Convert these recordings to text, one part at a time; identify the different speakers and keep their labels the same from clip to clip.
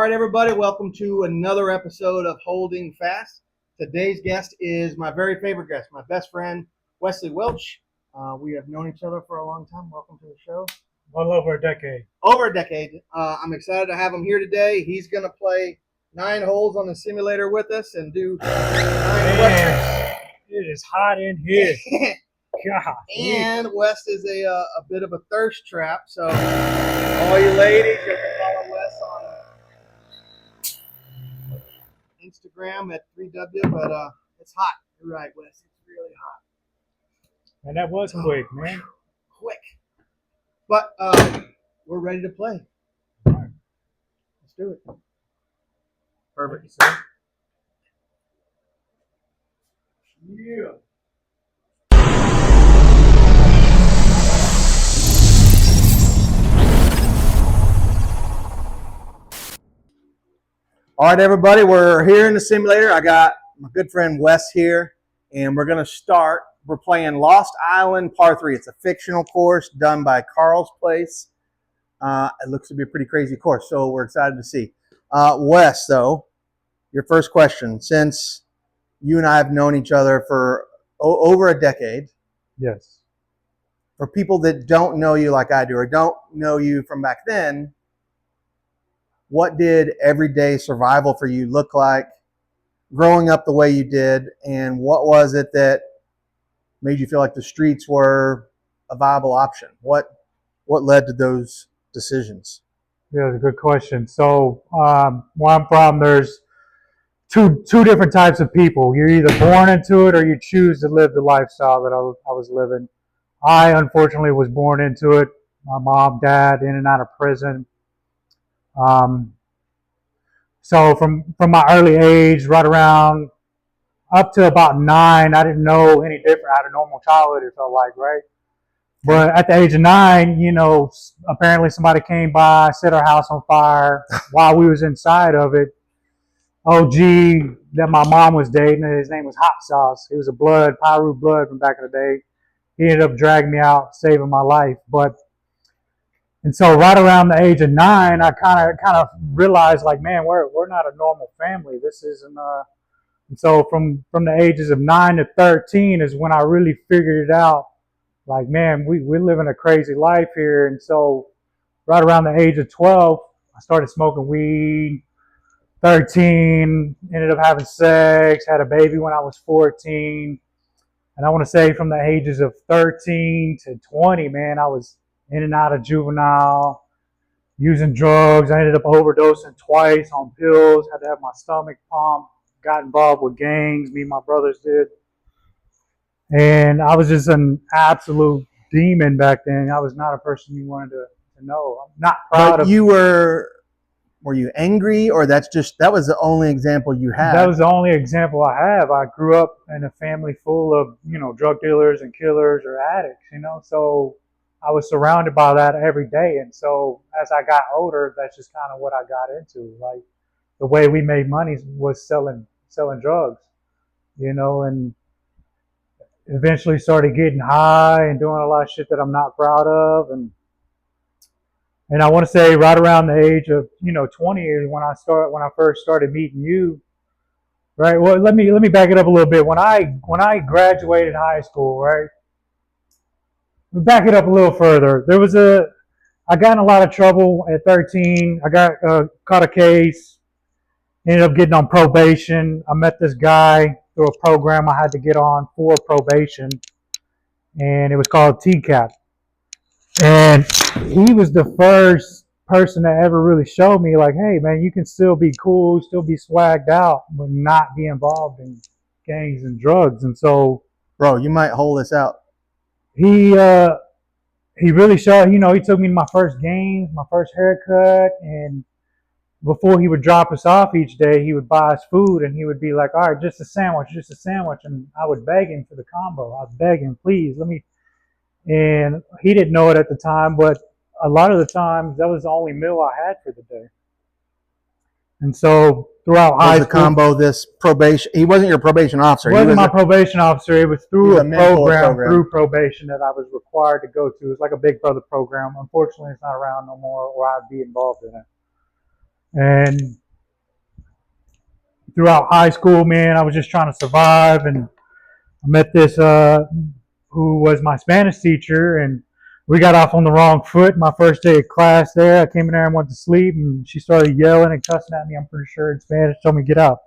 Speaker 1: right, everybody, welcome to another episode of Holding Fast. Today's guest is my very favorite guest, my best friend, Wesley Welch. We have known each other for a long time. Welcome to the show.
Speaker 2: Well over a decade.
Speaker 1: Over a decade. I'm excited to have him here today. He's going to play 9 holes on the simulator with us and do 9 questions.
Speaker 2: It is hot in here. God.
Speaker 1: And Wes is a bit of a thirst trap, so all you ladies, you can follow Wes on Instagram at 3W, but it's hot. You're right, Wes. It's really hot.
Speaker 2: And that was quick, man.
Speaker 1: Quick. But we're ready to play.
Speaker 2: All right.
Speaker 1: Let's do it. Perfect. Yeah. All right, everybody, we're here in the simulator. I got my good friend Wes here, and we're going to start. We're playing Lost Island Par 3. It's a fictional course done by Carl's Place. It looks to be a pretty crazy course, so we're excited to see. Wes, though, your first question. Since you and I have known each other for over a decade.
Speaker 2: Yes.
Speaker 1: For people that don't know you like I do or don't know you from back then, what did everyday survival for you look like growing up the way you did, and what was it that made you feel like the streets were a viable option? What led to those decisions?
Speaker 2: Yeah, that's a good question. So where I'm from, there's two different types of people. You're either born into it or you choose to live the lifestyle that I was living. I unfortunately was born into it. My mom, dad, in and out of prison. So from my early age, right around up to about 9, I didn't know any different. I had a normal childhood, it felt like, right? But at the age of 9, apparently somebody came by, set our house on fire while we was inside of it. OG that my mom was dating, his name was Hot Sauce. He was a Pyru blood from back in the day. He ended up dragging me out, saving my life. And so right around the age of 9, I kind of realized, like, man, we're not a normal family. This isn't. And so from the ages of 9 to 13 is when I really figured it out. Like, man, we're living a crazy life here. And so right around the age of 12, I started smoking weed. 13, ended up having sex, had a baby when I was 14. And I want to say from the ages of 13 to 20, man, I was in and out of juvenile, using drugs. I ended up overdosing twice on pills, had to have my stomach pumped, got involved with gangs, me and my brothers did. And I was just an absolute demon back then. I was not a person you wanted to know. I'm not proud of.
Speaker 1: Were you angry, or that was the only example you had?
Speaker 2: That was the only example I have. I grew up in a family full of, drug dealers and killers or addicts, so I was surrounded by that every day. And so as I got older, that's just kind of what I got into. Like, the way we made money was selling drugs, and eventually started getting high and doing a lot of shit that I'm not proud of. And I want to say right around the age of 20 is when I first started meeting you. Right. Well, let me back it up a little bit. When I graduated high school, right. Back it up a little further. I got in a lot of trouble at 13. I got caught a case. Ended up getting on probation. I met this guy through a program I had to get on for probation, and it was called TCAP. And he was the first person that ever really showed me, like, hey, man, you can still be cool, still be swagged out, but not be involved in gangs and drugs. And so,
Speaker 1: bro, you might hold this out.
Speaker 2: He really showed, he took me to my first games, my first haircut, and before he would drop us off each day, he would buy us food, and he would be like, all right, just a sandwich. And I would beg him for the combo. I'd beg him, please, and he didn't know it at the time, but a lot of the times that was the only meal I had for the day. And so throughout high school,
Speaker 1: combo, this probation, he wasn't your probation officer.
Speaker 2: He wasn't my probation officer. It was through a program through probation that I was required to go to. It's like a Big Brother program. Unfortunately, it's not around no more, or I'd be involved in it. And throughout high school, man, I was just trying to survive. And I met this who was my Spanish teacher, and we got off on the wrong foot. My first day of class there, I came in there and went to sleep, and she started yelling and cussing at me. I'm pretty sure in Spanish, told me to get out.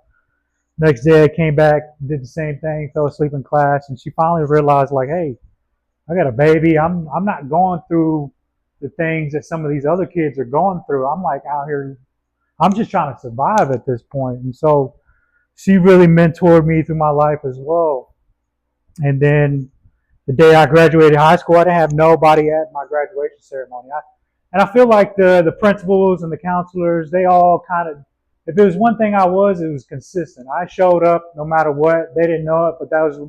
Speaker 2: Next day, I came back, did the same thing, fell asleep in class, and she finally realized, like, hey, I got a baby. I'm not going through the things that some of these other kids are going through. I'm like out here. I'm just trying to survive at this point, and so she really mentored me through my life as well. And then the day I graduated high school, I didn't have nobody at my graduation ceremony. And I feel like the principals and the counselors, they all kind of, if there was one thing it was consistent. I showed up no matter what. They didn't know it, but that was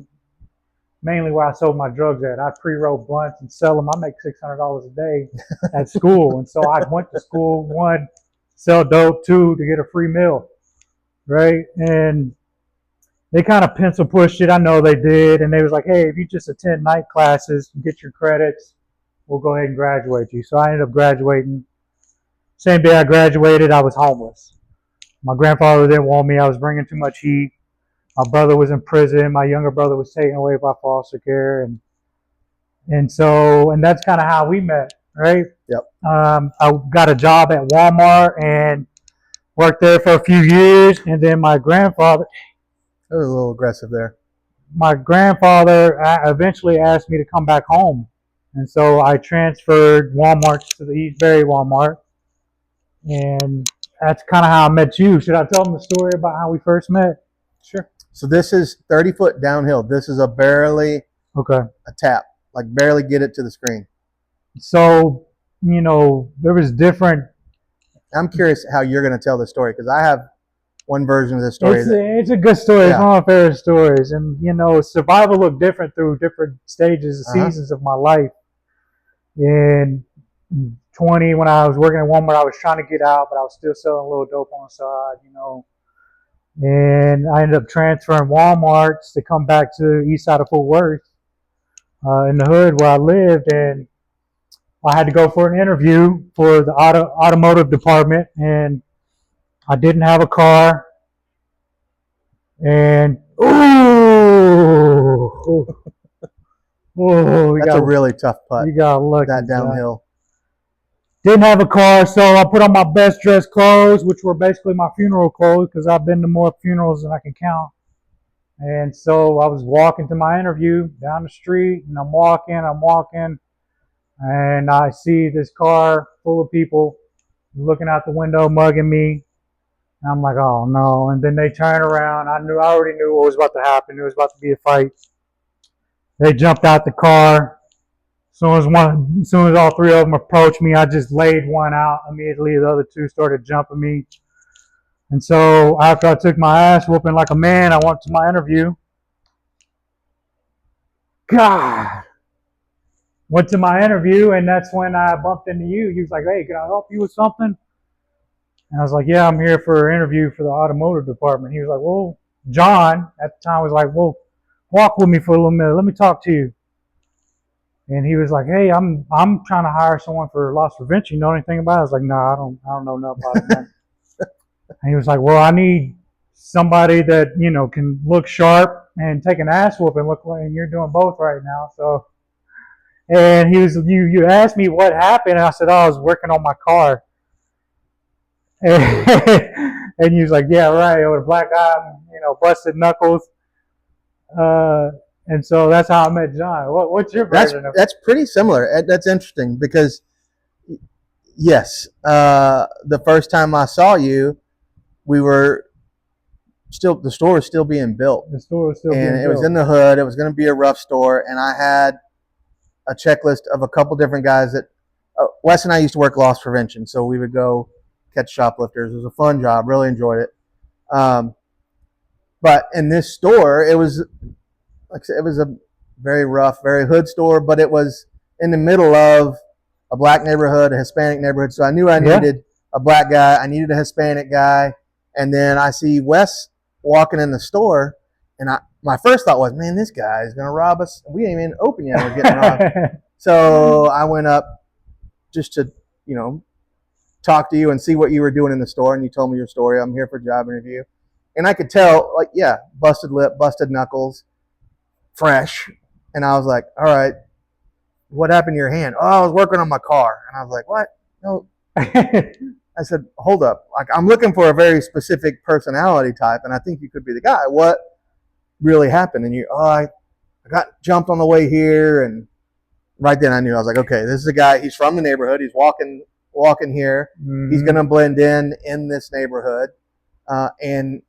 Speaker 2: mainly where I sold my drugs at. I pre-roll blunts and sell them. I make $600 a day at school. And so I went to school, one, sell dope, two, to get a free meal, right? And they kind of pencil pushed it. I know they did. And they was like, hey, if you just attend night classes, get your credits, we'll go ahead and graduate you. So I ended up graduating. Same day I graduated, I was homeless. My grandfather didn't want me. I was bringing too much heat. My brother was in prison. My younger brother was taken away by foster care. And that's kind of how we met, right?
Speaker 1: Yep.
Speaker 2: I got a job at Walmart and worked there for a few years. And then my grandfather,
Speaker 1: It was a little aggressive there.
Speaker 2: eventually asked me to come back home. And so I transferred Walmart to the East Bay Walmart. And that's kind of how I met you. Should I tell them the story about how we first met?
Speaker 1: Sure. So this is 30 foot downhill. This is a barely
Speaker 2: Okay.
Speaker 1: a tap, like barely get it to the screen.
Speaker 2: So, there was different.
Speaker 1: I'm curious how you're going to tell the story because I have one version of the story.
Speaker 2: It's a good story.
Speaker 1: Yeah.
Speaker 2: It's one of my favorite stories. And, survival looked different through different stages, seasons of my life. In 20, when I was working at Walmart, I was trying to get out, but I was still selling a little dope on the side, And I ended up transferring Walmarts to come back to the east side of Fort Worth, in the hood where I lived. And I had to go for an interview for the automotive department, and I didn't have a car. And
Speaker 1: that's a really tough putt.
Speaker 2: You got lucky.
Speaker 1: That downhill.
Speaker 2: Didn't have a car, so I put on my best dressed clothes, which were basically my funeral clothes, because I've been to more funerals than I can count. And so I was walking to my interview down the street, and I'm walking, and I see this car full of people looking out the window, mugging me. And I'm like, oh no. And then they turn around. I already knew what was about to happen. It was about to be a fight. They jumped out the car. As soon as all three of them approached me, I just laid one out. Immediately, the other two started jumping me. And so after I took my ass whooping like a man, I went to my interview. God. Went to my interview, and that's when I bumped into you. He was like, hey, can I help you with something? And I was like, yeah, I'm here for an interview for the automotive department. He was like, well, John at the time was like, well, walk with me for a little minute. Let me talk to you. And he was like, hey, I'm trying to hire someone for loss prevention. You know anything about it? I was like, no, I don't know nothing about it, man. And he was like, well, I need somebody that, can look sharp and take an ass whoop and look like, and you're doing both right now. So, and you asked me what happened, and I said, oh, I was working on my car. And he was like, yeah, right, with a black eye, busted knuckles. And so that's how I met John. What's your version of it?
Speaker 1: That's pretty similar. That's interesting because, yes, the first time I saw you, the store was still being built.
Speaker 2: The store was still being built.
Speaker 1: And it was in the hood. It was going to be a rough store. And I had a checklist of a couple different guys that, Wes and I used to work loss prevention. So we would go catch shoplifters. It was a fun job. Really enjoyed it. But in this store, it was, like I said, it was a very rough, very hood store, but it was in the middle of a black neighborhood, a Hispanic neighborhood. So I knew I needed a black guy. I needed a Hispanic guy. And then I see Wes walking in the store, and my first thought was, man, this guy is going to rob us. We ain't even open yet. We're getting robbed. So I went up just to, talk to you and see what you were doing in the store, and you told me your story. I'm here for a job interview. And I could tell, like, yeah, busted lip, busted knuckles, fresh. And I was like, all right, what happened to your hand? Oh, I was working on my car. And I was like, what? No. I said, hold up. Like, I'm looking for a very specific personality type, and I think you could be the guy. What really happened? And I got jumped on the way here. And right then I knew. I was like, okay, this is a guy. He's from the neighborhood. He's walking here. Mm-hmm. He's going to blend in this neighborhood. And,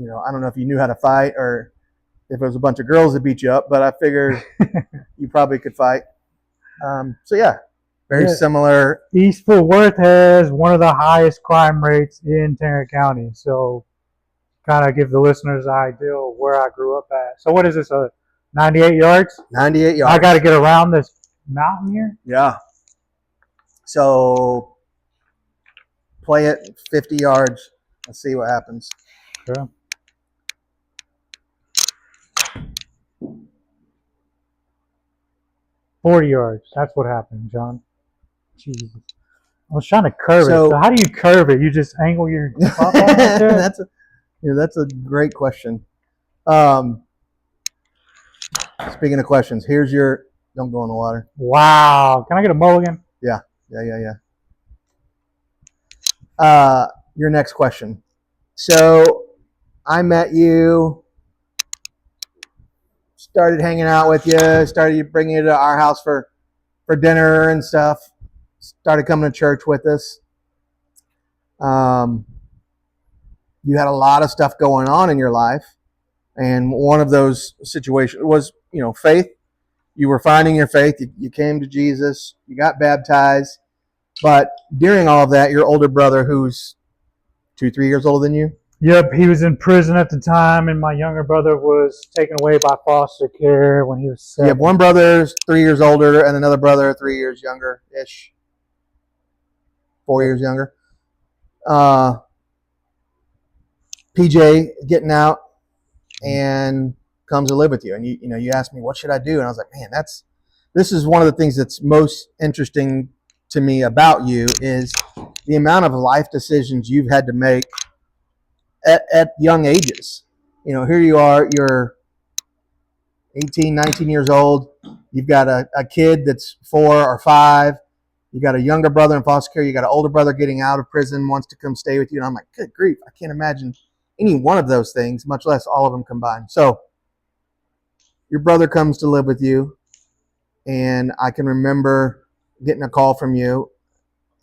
Speaker 1: I don't know if you knew how to fight or if it was a bunch of girls that beat you up, but I figured you probably could fight. So, yeah, very similar.
Speaker 2: East Fort Worth has one of the highest crime rates in Tarrant County. So, kind of give the listeners an idea of where I grew up at. So, what is this, 98 yards?
Speaker 1: 98 yards.
Speaker 2: I got to get around this mountain here?
Speaker 1: Yeah. So, play it 50 yards. Let's see what happens.
Speaker 2: Sure. $40 yards. That's what happened, John. Jesus. I was trying to curve it. So how do you curve it? You just angle your top
Speaker 1: that's a great question. Speaking of questions, here's your. Don't go in the water.
Speaker 2: Wow. Can I get a mulligan?
Speaker 1: Yeah. Your next question. So I met you. Started hanging out with you, started bringing you to our house for dinner and stuff, started coming to church with us. You had a lot of stuff going on in your life, and one of those situations was, faith. You were finding your faith. You came to Jesus. You got baptized. But during all of that, your older brother, who's 2-3 years older than you,
Speaker 2: yep, he was in prison at the time, and my younger brother was taken away by foster care when he was 7.
Speaker 1: You have one brother 3 years older and another brother 3 years younger-ish. 4 years younger. PJ getting out and comes to live with you. And you asked me, what should I do? And I was like, man, this is one of the things that's most interesting to me about you is the amount of life decisions you've had to make at young ages. Here you are, you're 18, 19 years old. You've got a kid that's 4 or 5. You got a younger brother in foster care. You got an older brother getting out of prison, wants to come stay with you. And I'm like, good grief, I can't imagine any one of those things, much less all of them combined. So your brother comes to live with you, and I can remember getting a call from you.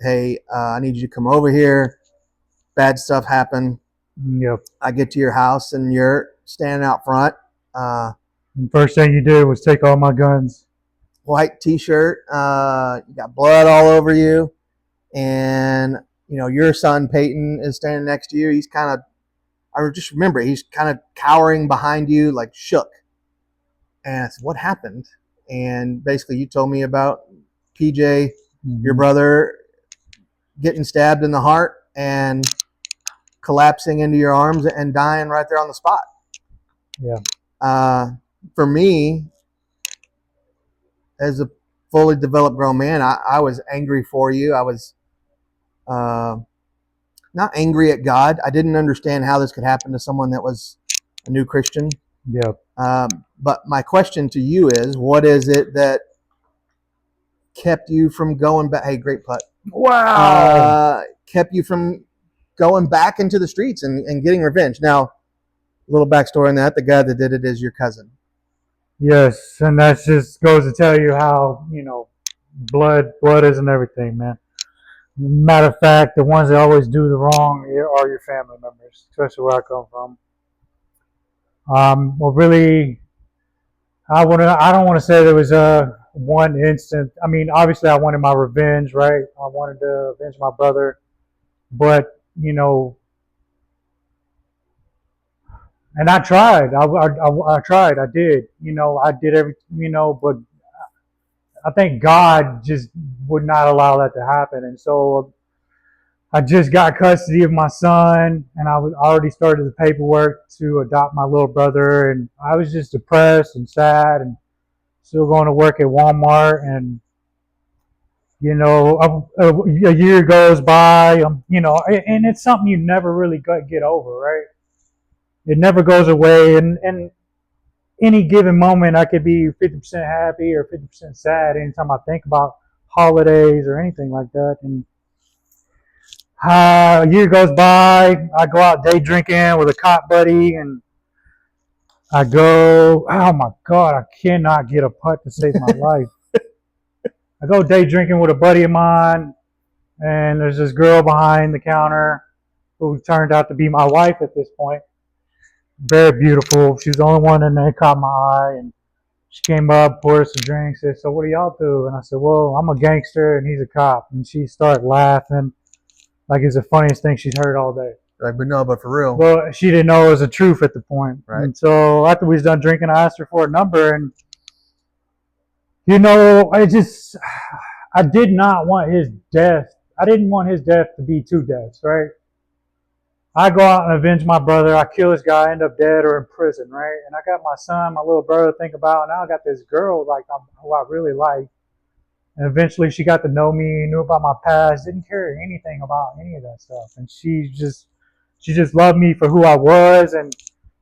Speaker 1: Hey, I need you to come over here. Bad stuff happened.
Speaker 2: Yep.
Speaker 1: I get to your house, and you're standing out front.
Speaker 2: First thing you did was take all my guns.
Speaker 1: White T-shirt. You got blood all over you, and your son Peyton is standing next to you. He's kind of, I just remember, he's kind of cowering behind you, like shook. And I said, "What happened?" And basically, you told me about PJ, your brother, getting stabbed in the heart and collapsing into your arms and dying right there on the spot.
Speaker 2: Yeah.
Speaker 1: For me, as a fully developed grown man, I was angry for you. I was not angry at God. I didn't understand how this could happen to someone that was a new Christian.
Speaker 2: Yep.
Speaker 1: But my question to you is, what is it that kept you from going back? Hey, great putt.
Speaker 2: Wow.
Speaker 1: Kept you from going back into the streets and getting revenge. Now, a little backstory on that. The guy that did it is your cousin.
Speaker 2: Yes, and that just goes to tell you how, blood isn't everything, man. Matter of fact, the ones that always do the wrong are your family members, especially where I come from. Well, really, I don't want to say there was one instant. I mean, obviously, I wanted my revenge, right? I wanted to avenge my brother, but and I tried. I tried. I did. I did everything. But I think God just would not allow that to happen, and so I just got custody of my son, and I already started the paperwork to adopt my little brother, and I was just depressed and sad, and still going to work at Walmart, and You know, a year goes by, you know, and it's something you never really get over, right? It never goes away, and any given moment, I could be 50% happy or 50% sad anytime I think about holidays or anything like that. And a year goes by, I go out day drinking with a cop buddy, and I go, oh my God, I cannot get a putt to save my life. I go day drinking with a buddy of mine, and there's this girl behind the counter who turned out to be my wife at this point. Very beautiful. She was the only one that caught my eye, and she came up, poured us some drinks, said, "So what do y'all do?" And I said, "Well, I'm a gangster and he's a cop." And she started laughing like it's the funniest thing she's heard all day.
Speaker 1: Like, but no, but for real.
Speaker 2: Well, she didn't know it was the truth at the point.
Speaker 1: Right.
Speaker 2: And so after we was done drinking, I asked her for a number, and you know, I did not want his death. I didn't want his death to be two deaths, right? I go out and avenge my brother. I kill this guy, end up dead or in prison, right? And I got my son, my little brother to think about. And now I got this girl who I really like. And eventually she got to know me, knew about my past, didn't care anything about any of that stuff. And she just loved me for who I was. And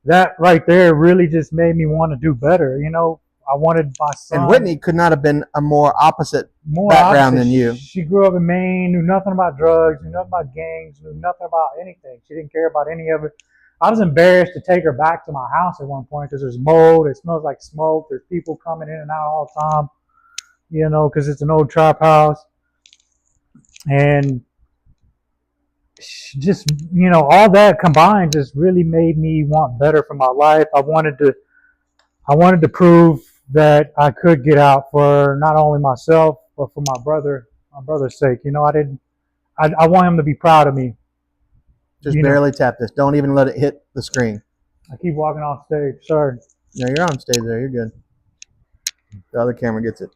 Speaker 2: that right there really just made me want to do better. You know, I wanted my son.
Speaker 1: And Whitney could not have been a more opposite background than you.
Speaker 2: She grew up in Maine, knew nothing about drugs, knew nothing about gangs, knew nothing about anything. She didn't care about any of it. I was embarrassed to take her back to my house at one point because there's mold. It smells like smoke. There's people coming in and out all the time, you know, because it's an old trap house. And just, you know, all that combined just really made me want better for my life. I wanted to prove that I could get out for not only myself, but for my brother's sake. You know, I want him to be proud of me.
Speaker 1: Just barely tap this. Don't even let it hit the screen.
Speaker 2: I keep walking off stage. Sorry.
Speaker 1: No, you're on stage there. You're good. The other camera gets it.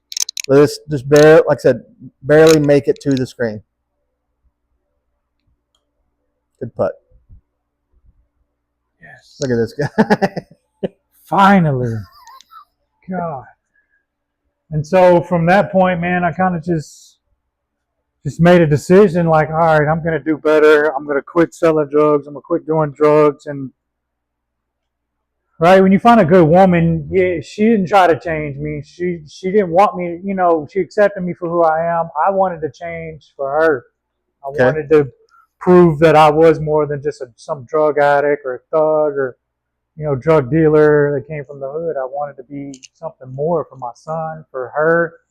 Speaker 1: Let's just barely, like I said, barely make it to the screen. Good putt.
Speaker 2: Yes.
Speaker 1: Look at this guy.
Speaker 2: Finally. God. And so from that point, man, I kind of just made a decision like, all right, I'm going to do better. I'm going to quit selling drugs. I'm going to quit doing drugs. And right, when you find a good woman, yeah, she didn't try to change me. She didn't want me, you know, she accepted me for who I am. I wanted to change for her. I wanted to prove that I was more than just some drug addict or a thug or, you know, drug dealer that came from the hood. I wanted to be something more for my son, for her.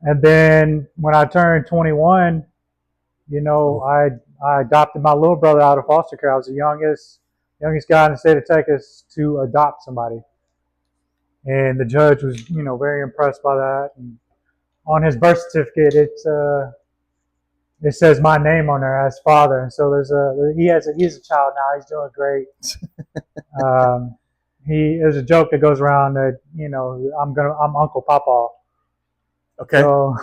Speaker 2: And then when I turned 21, you know, I adopted my little brother out of foster care. I was the youngest guy in the state of Texas to adopt somebody. And the judge was, you know, very impressed by that. And on his birth certificate, it says my name on there as father. And so he's a child now. He's doing great. There's a joke that goes around that, you know, I'm Uncle Papa.
Speaker 1: Okay. So,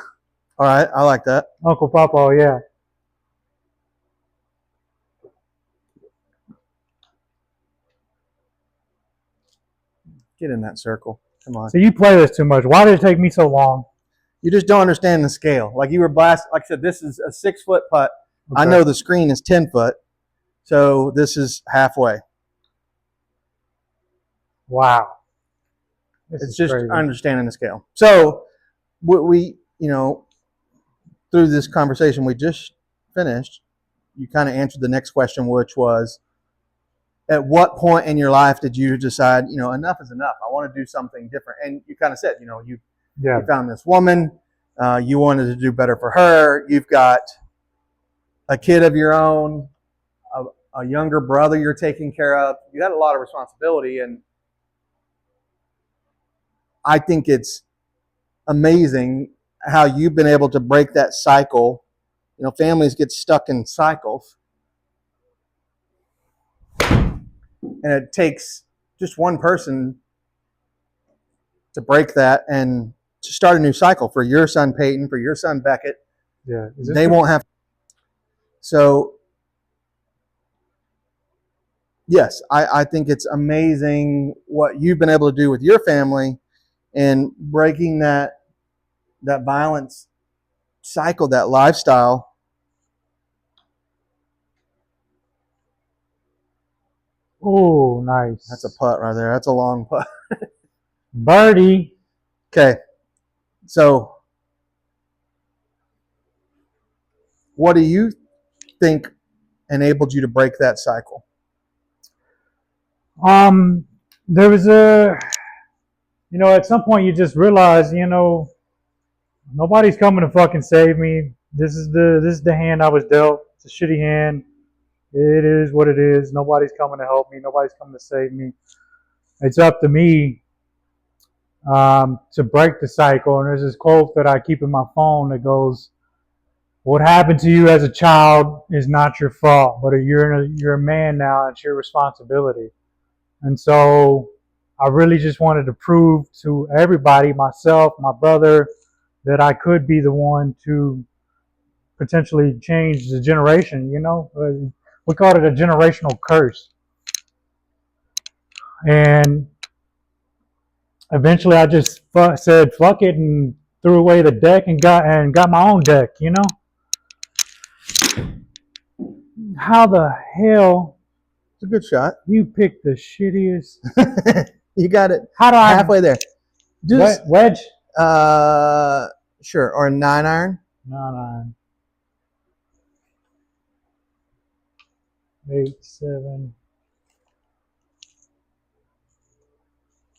Speaker 1: all right. I like that.
Speaker 2: Uncle Papa, yeah.
Speaker 1: Get in that circle. Come on.
Speaker 2: So you play this too much. Why did it take me so long?
Speaker 1: You just don't understand the scale. Like you were blasted. Like I said, this is a 6-foot putt. Okay. I know the screen is 10 foot. So this is halfway.
Speaker 2: Wow.
Speaker 1: It's just crazy. Understanding the scale. So we, you know, through this conversation we just finished, you kind of answered the next question, which was, at what point in your life did you decide, you know, enough is enough? I want to do something different. And you kind of said, you know, you found this woman. You wanted to do better for her. You've got a kid of your own, a younger brother you're taking care of. You had a lot of responsibility. And I think it's amazing how you've been able to break that cycle. You know, families get stuck in cycles. And it takes just one person to break that and to start a new cycle for your son Peyton, for your son Beckett.
Speaker 2: Yeah,
Speaker 1: they won't have. So, yes, I think it's amazing what you've been able to do with your family and breaking that violence cycle, that lifestyle.
Speaker 2: Oh, nice.
Speaker 1: That's a putt right there. That's a long putt.
Speaker 2: Birdie.
Speaker 1: Okay. So what do you think enabled you to break that cycle?
Speaker 2: There was at some point you just realize, nobody's coming to fucking save me. This is the hand I was dealt. It's a shitty hand. It is what it is. Nobody's coming to help me. Nobody's coming to save me. It's up to me to break the cycle. And there's this quote that I keep in my phone that goes, "What happened to you as a child is not your fault, but you're a man now. It's your responsibility." And so I really just wanted to prove to everybody, myself, my brother, that I could be the one to potentially change the generation, We called it a generational curse. And eventually I just said, fuck it, and threw away the deck and got my own deck, How the hell...
Speaker 1: It's a good shot.
Speaker 2: You picked the shittiest...
Speaker 1: You got it.
Speaker 2: How do I...
Speaker 1: Halfway there.
Speaker 2: Wedge?
Speaker 1: Sure. Or a 9-iron?
Speaker 2: 9-iron. 8, 7.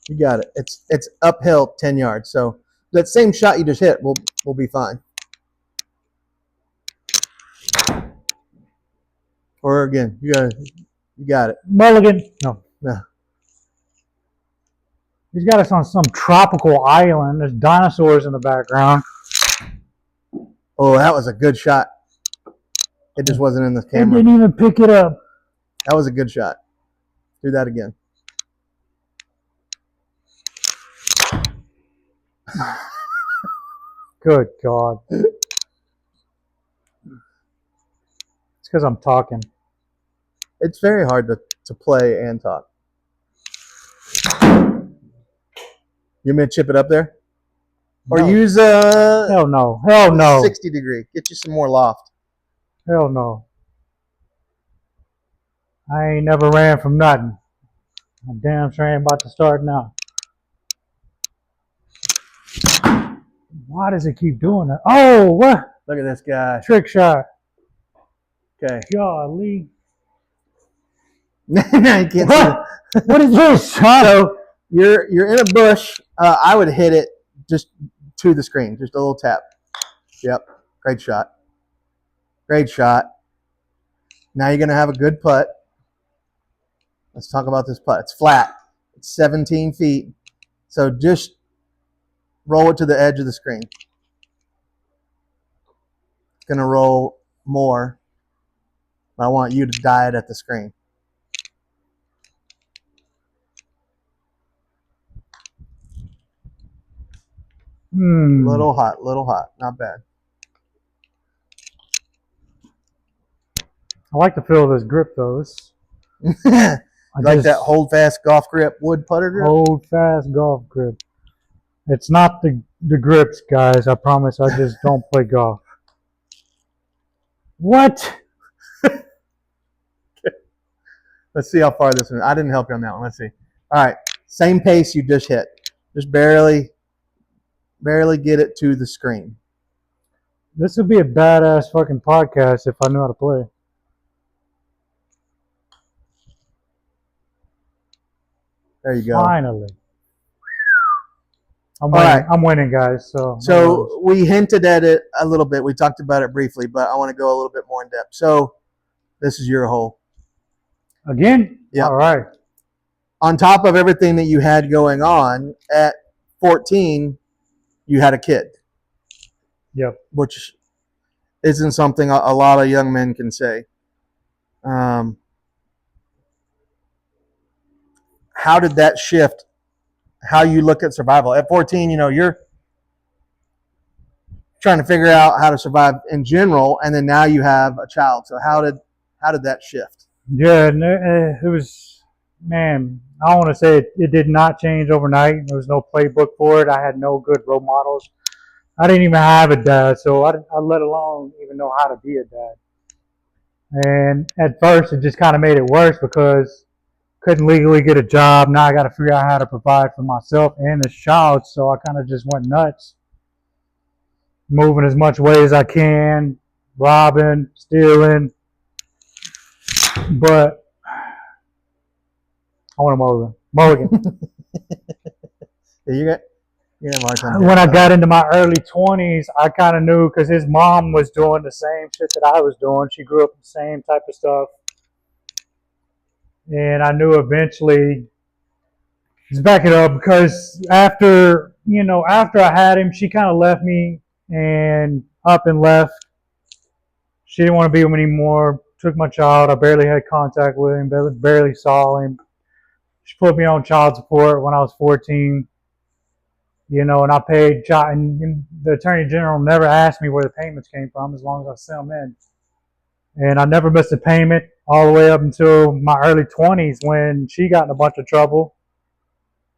Speaker 1: You got it. It's uphill 10 yards. So that same shot you just hit will be fine. Or again, you got it.
Speaker 2: Mulligan. No. He's got us on some tropical island. There's dinosaurs in the background.
Speaker 1: Oh, that was a good shot. It just wasn't in the camera.
Speaker 2: He didn't even pick it up.
Speaker 1: That was a good shot. Do that again.
Speaker 2: Good God. It's because I'm talking.
Speaker 1: It's very hard to play and talk. You want me to chip it up there? Or use a...
Speaker 2: Hell no. Hell no.
Speaker 1: 60 degree. Get you some more loft.
Speaker 2: Hell no. I ain't never ran from nothing. I'm damn sure I ain't about to start now. Why does it keep doing that? Oh, what?
Speaker 1: Look at this guy.
Speaker 2: Trick shot.
Speaker 1: Okay.
Speaker 2: Golly.
Speaker 1: No, you can't see
Speaker 2: What? What is this?
Speaker 1: So you're in a bush. I would hit it just to the screen. Just a little tap. Yep. Great shot. Great shot. Now you're going to have a good putt. Let's talk about this putt. It's flat. It's 17 feet. So just roll it to the edge of the screen. It's going to roll more. I want you to die it at the screen. Little hot, not bad.
Speaker 2: I like the feel of this grip though.
Speaker 1: Like that hold fast golf grip, wood putter grip?
Speaker 2: Hold fast golf grip. It's not the grips, guys. I promise. I just don't play golf. What?
Speaker 1: Let's see how far this is. I didn't help you on that one. Let's see. All right. Same pace you just hit. Just barely get it to the screen.
Speaker 2: This would be a badass fucking podcast if I knew how to play.
Speaker 1: There you go.
Speaker 2: Finally. I'm winning, guys.
Speaker 1: So we hinted at it a little bit. We talked about it briefly, but I want to go a little bit more in depth. So this is your hole.
Speaker 2: Again?
Speaker 1: Yeah.
Speaker 2: All right.
Speaker 1: On top of everything that you had going on, at 14, you had a kid.
Speaker 2: Yep.
Speaker 1: Which isn't something a lot of young men can say. How did that shift how you look at survival? At 14, you're trying to figure out how to survive in general, and then now you have a child. So how did that shift?
Speaker 2: Yeah, it was, man, I want to say it did not change overnight. There was no playbook for it. I had no good role models. I didn't even have a dad, so I let alone even know how to be a dad. And at first, it just kind of made it worse because couldn't legally get a job. Now I got to figure out how to provide for myself and this child. So I kind of just went nuts, moving as much weight as I can, robbing, stealing. But I want a mulligan.
Speaker 1: Yeah, you got a hard time
Speaker 2: When I got into my early 20s, I kind of knew because his mom was doing the same shit that I was doing. She grew up in the same type of stuff. And I knew eventually, let's back it up, because after I had him, she kind of left me and up and left. She didn't want to be with me anymore. Took my child. I barely had contact with him, barely saw him. She put me on child support when I was 14. And I paid child, and the attorney general never asked me where the payments came from as long as I sent them in. And I never missed a payment all the way up until my early 20s when she got in a bunch of trouble.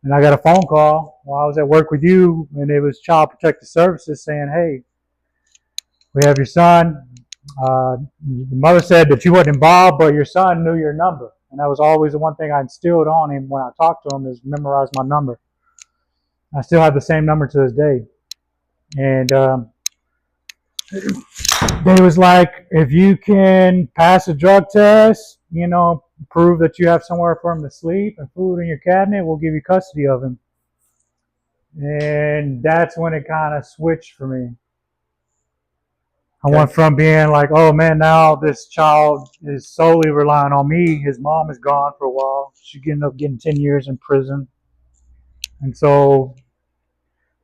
Speaker 2: And I got a phone call while I was at work with you, and it was Child Protective Services saying, hey, we have your son. The mother said that you wasn't involved, but your son knew your number. And that was always the one thing I instilled on him when I talked to him is memorize my number. I still have the same number to this day. And they was like, if you can pass a drug test, prove that you have somewhere for him to sleep and food in your cabinet, we'll give you custody of him. And that's when it kind of switched for me. I went from being like, oh man, now this child is solely relying on me. His mom is gone for a while. She ended up getting 10 years in prison. And so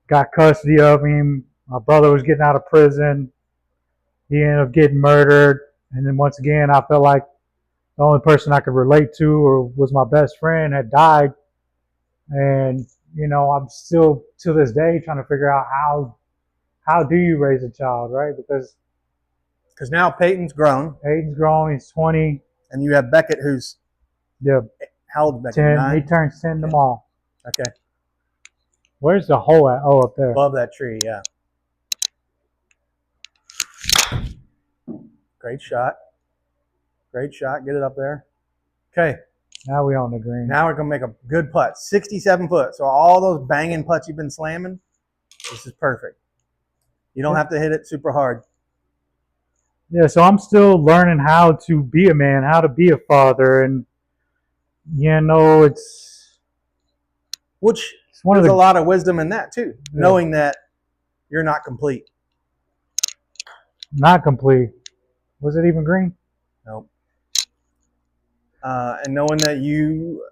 Speaker 2: got custody of him. My brother was getting out of prison. He ended up getting murdered. And then once again, I felt like the only person I could relate to or was my best friend had died. And, I'm still to this day trying to figure out how do you raise a child, right? Because
Speaker 1: now Peyton's grown.
Speaker 2: He's 20.
Speaker 1: And you have Beckett, who's how old is Beckett?
Speaker 2: 10.
Speaker 1: 9?
Speaker 2: He turns 10 tomorrow.
Speaker 1: Okay.
Speaker 2: Where's the hole at? Oh, up there.
Speaker 1: Above that tree, yeah. Great shot. Great shot. Get it up there. Okay.
Speaker 2: Now we on the green.
Speaker 1: Now we're going to make a good putt. 67 foot. So all those banging putts you've been slamming, this is perfect. You don't have to hit it super hard.
Speaker 2: Yeah, so I'm still learning how to be a man, how to be a father, and it's
Speaker 1: there's a lot of wisdom in that too, knowing that you're not complete.
Speaker 2: Not complete. Was it even green?
Speaker 1: Nope. And knowing that you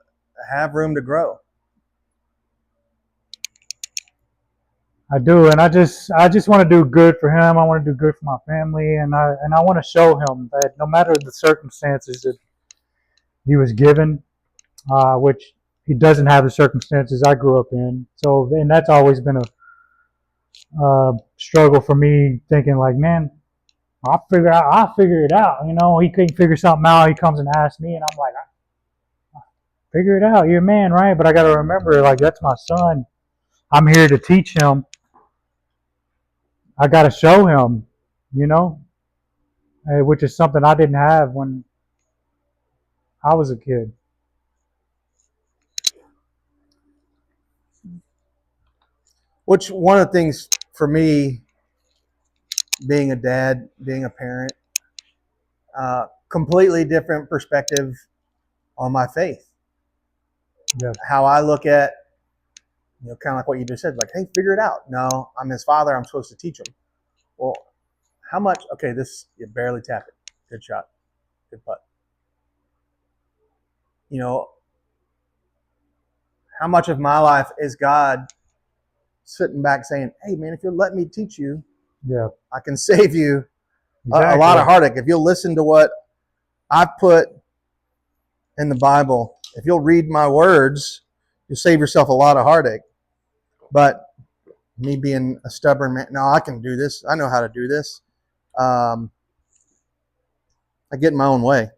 Speaker 1: have room to grow.
Speaker 2: I do, and I just want to do good for him. I want to do good for my family, and I want to show him that no matter the circumstances that he was given, which he doesn't have the circumstances I grew up in. So, and that's always been a struggle for me, thinking like, man, I'll figure it out. He couldn't figure something out. He comes and asks me, and I'm like, figure it out. You're a man, right? But I got to remember, like, that's my son. I'm here to teach him. I got to show him, which is something I didn't have when I was a kid.
Speaker 1: Which one of the things for me, being a dad, being a parent, completely different perspective on my faith.
Speaker 2: Yeah.
Speaker 1: How I look at, kind of like what you just said, like, hey, figure it out. No, I'm his father. I'm supposed to teach him. Well, how much? Okay, you barely tap it. Good shot. Good putt. How much of my life is God sitting back saying, hey, man, if you'll let me teach you, I can save you a lot of heartache. If you'll listen to what I've put in the Bible, if you'll read my words, you'll save yourself a lot of heartache. But me being a stubborn man, no, I can do this. I know how to do this. I get in my own way.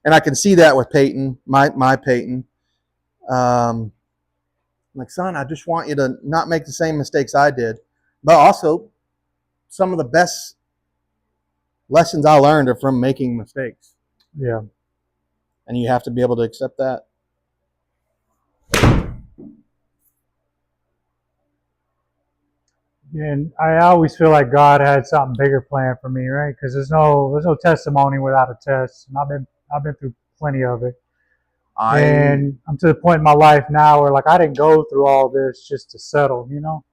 Speaker 1: And I can see that with Peyton, my Peyton. Like, son, I just want you to not make the same mistakes I did. But also, some of the best lessons I learned are from making mistakes.
Speaker 2: Yeah.
Speaker 1: And you have to be able to accept that.
Speaker 2: And I always feel like God had something bigger planned for me, right? Because there's no testimony without a test, and I've been through plenty of it. And I'm to the point in my life now where like I didn't go through all this just to settle, you know.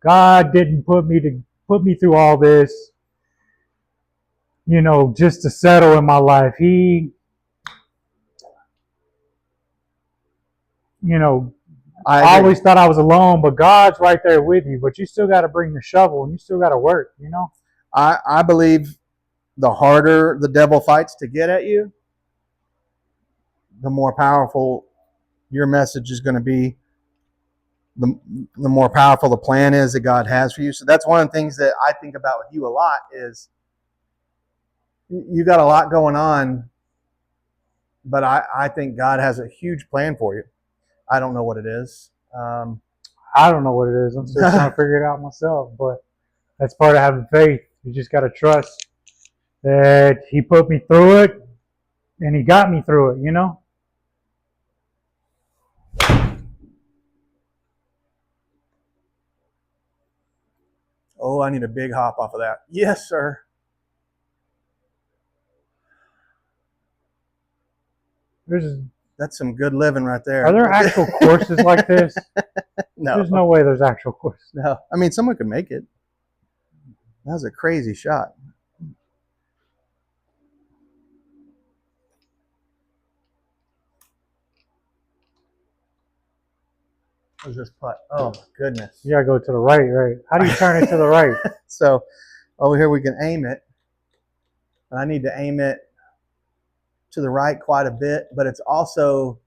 Speaker 2: God didn't put me through all this, you know, just to settle in my life. He, you know, I always thought I was alone, but God's right there with you. But you still got to bring the shovel and you still got to work, you know.
Speaker 1: I believe the harder the devil fights to get at you, the more powerful your message is going to be. The more powerful the plan is that God has for you. So that's one of the things that I think about with you a lot is you got a lot going on, but I think God has a huge plan for you. I don't know what it is.
Speaker 2: I don't know what it is. I'm still trying to figure it out myself, but that's part of having faith. You just got to trust that He put me through it and He got me through it, you know?
Speaker 1: Oh, I need a big hop off of that. Yes, sir. That's some good living right there.
Speaker 2: Are there actual courses like this?
Speaker 1: No.
Speaker 2: There's no way there's actual courses.
Speaker 1: No. I mean, someone could make it. That was a crazy shot. What was this putt? Oh, my goodness.
Speaker 2: You got to go to the right. How do you turn it to the right?
Speaker 1: So over here we can aim it. And I need to aim it to the right quite a bit, but it's also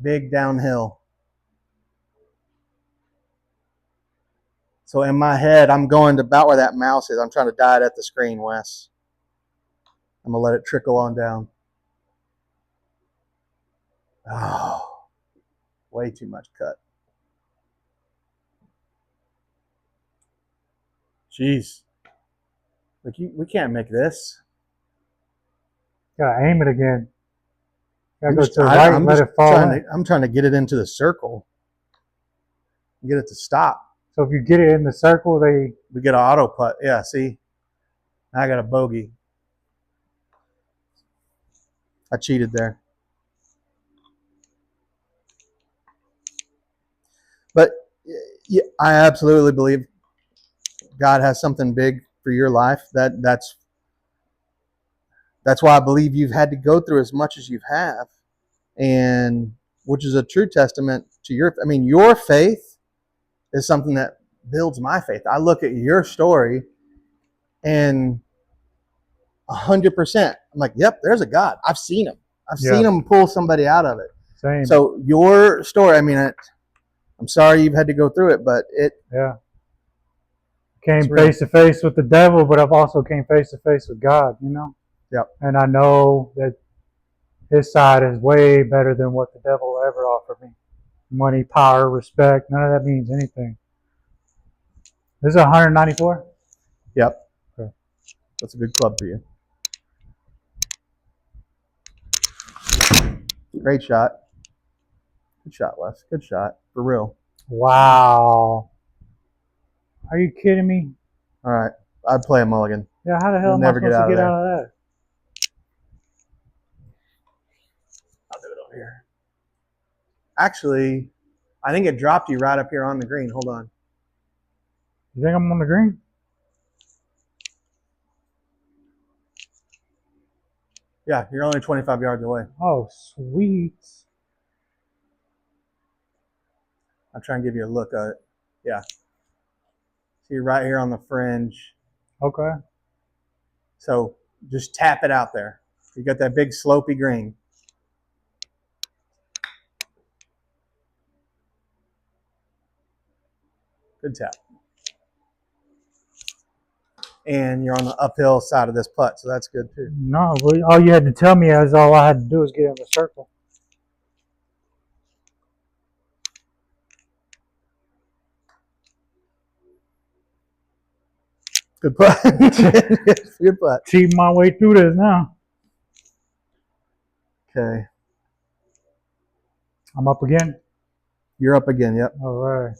Speaker 1: big downhill. So in my head, I'm going to about where that mouse is. I'm trying to die at the screen, Wes. I'm going to let it trickle on down. Oh, way too much cut. Jeez. Like we can't make this.
Speaker 2: Gotta aim it again. Gotta go to the right and let it fall in.
Speaker 1: I'm trying to get it into the circle. Get it to stop.
Speaker 2: So if you get it in the circle,
Speaker 1: we get an auto putt. Yeah, see? I got a bogey. I cheated there. But yeah, I absolutely believe God has something big for your life. That's why I believe you've had to go through as much as you have, and which is a true testament to your faith is something that builds my faith. I look at your story and 100%, I'm like, yep, there's a God. I've seen him. I've seen him pull somebody out of it.
Speaker 2: Same.
Speaker 1: So your story, I'm sorry you've had to go through it, but
Speaker 2: came face to face with the devil, but I've also came face to face with God, you know?
Speaker 1: Yep.
Speaker 2: And I know that His side is way better than what the devil will ever offer me. Money, power, respect, none of that means anything. This is 194?
Speaker 1: Yep.
Speaker 2: Okay.
Speaker 1: That's a good club for you. Great shot. Good shot, Wes. Good shot. For real.
Speaker 2: Wow. Are you kidding me?
Speaker 1: All right. I'd play a mulligan.
Speaker 2: Yeah, how the hell am I supposed to get out of that?
Speaker 1: I'll do it over here. Actually, I think it dropped you right up here on the green. Hold on.
Speaker 2: You think I'm on the green?
Speaker 1: Yeah, you're only 25 yards away.
Speaker 2: Oh, sweet.
Speaker 1: I'll try and give you a look at it. Yeah. See, you're right here on the fringe.
Speaker 2: Okay.
Speaker 1: So just tap it out there. You got that big slopey green. Good tap. And you're on the uphill side of this putt, so that's good too.
Speaker 2: No, all you had to tell me is all I had to do was get in the circle.
Speaker 1: Good putt. Good putt.
Speaker 2: Cheating my way through this now.
Speaker 1: Okay.
Speaker 2: I'm up again.
Speaker 1: You're up again. Yep.
Speaker 2: All right.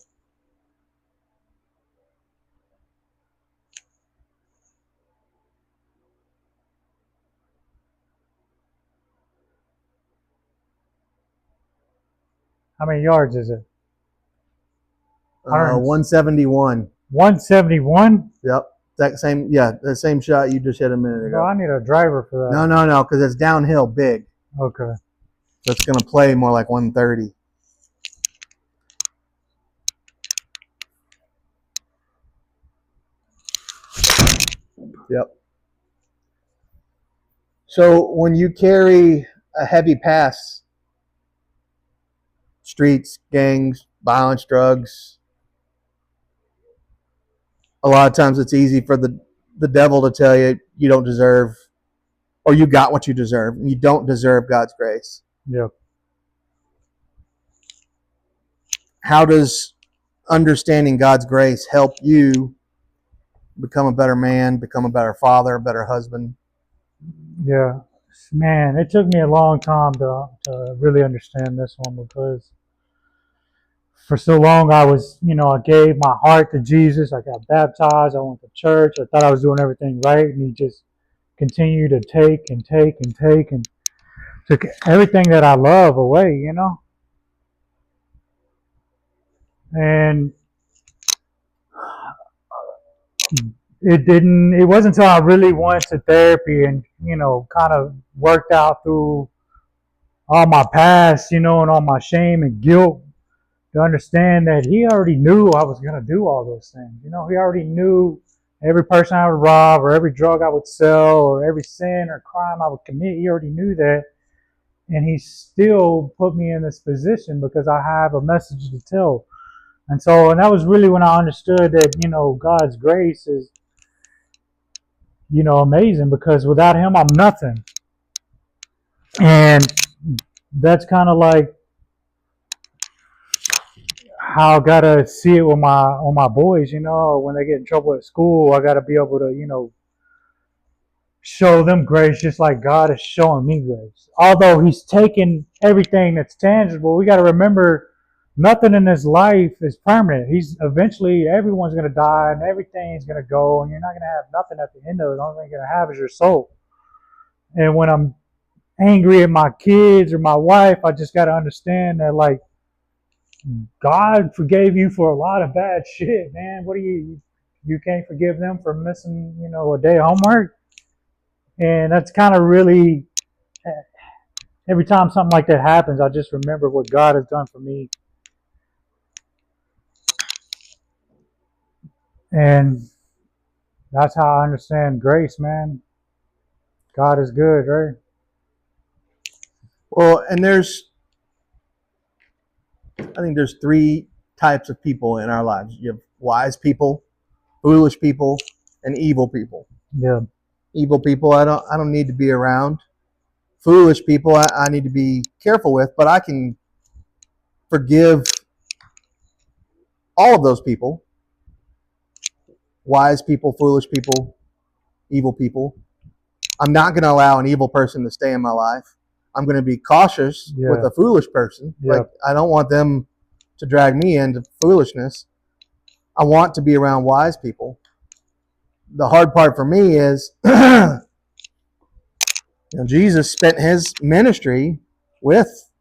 Speaker 2: How many yards is it?
Speaker 1: 171.
Speaker 2: 171?
Speaker 1: Yep. That same, the same shot you just hit a minute
Speaker 2: Bro,
Speaker 1: ago.
Speaker 2: I need a driver for that.
Speaker 1: No, because it's downhill big.
Speaker 2: Okay.
Speaker 1: So it's going to play more like 130. Yep. So when you carry a heavy pass, streets, gangs, violence, drugs, a lot of times it's easy for the devil to tell you you don't deserve, or you got what you deserve. You don't deserve God's grace.
Speaker 2: Yep.
Speaker 1: How does understanding God's grace help you become a better man, become a better father, a better husband?
Speaker 2: Yeah. Man, it took me a long time to really understand this one, because for so long I was, I gave my heart to Jesus. I got baptized. I went to church. I thought I was doing everything right. And he just continued to take and take and take and took everything that I love away, And it wasn't until I really went to therapy and, kind of worked out through all my past, and all my shame and guilt, to understand that he already knew I was going to do all those things. He already knew every person I would rob, or every drug I would sell, or every sin or crime I would commit. He already knew that. And he still put me in this position because I have a message to tell. And that was really when I understood that, God's grace is, amazing, because without him, I'm nothing. And that's kind of like how I gotta see it with my boys, when they get in trouble at school. I gotta be able to, show them grace just like God is showing me grace. Although he's taken everything that's tangible, we gotta remember nothing in this life is permanent. Eventually everyone's gonna die and everything's gonna go, and you're not gonna have nothing at the end of it. The only thing you're gonna have is your soul. And when I'm angry at my kids or my wife, I just gotta understand that, like, God forgave you for a lot of bad shit, man. What do you can't forgive them for missing, a day of homework? And that's kind of really, every time something like that happens, I just remember what God has done for me. And that's how I understand grace, man. God is good, right?
Speaker 1: Well, and I think there's three types of people in our lives. You have wise people, foolish people, and evil people.
Speaker 2: Yeah.
Speaker 1: Evil people I don't need to be around. Foolish people I need to be careful with, but I can forgive all of those people. Wise people, foolish people, evil people. I'm not going to allow an evil person to stay in my life. I'm going to be cautious with a foolish person.
Speaker 2: Yeah.
Speaker 1: Like, I don't want them to drag me into foolishness. I want to be around wise people. The hard part for me is Jesus spent his ministry with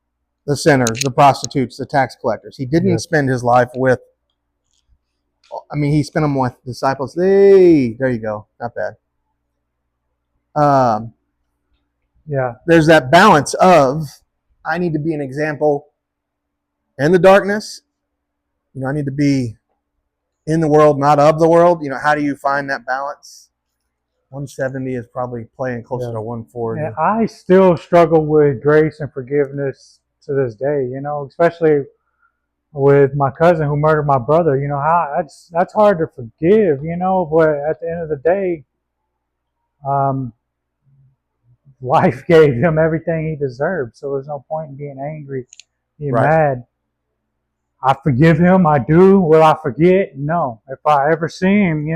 Speaker 1: the sinners, the prostitutes, the tax collectors. He didn't spend his life with, he spent them with disciples. Hey, there you go. Not bad. There's that balance of, I need to be an example in the darkness. I need to be in the world, not of the world. How do you find that balance? 170 is probably playing closer to 140.
Speaker 2: And I still struggle with grace and forgiveness to this day, especially with my cousin who murdered my brother. That's hard to forgive, but at the end of the day, life gave him everything he deserved. So there's no point in being angry, being mad. I forgive him. I do. Will I forget? No. If I ever see him,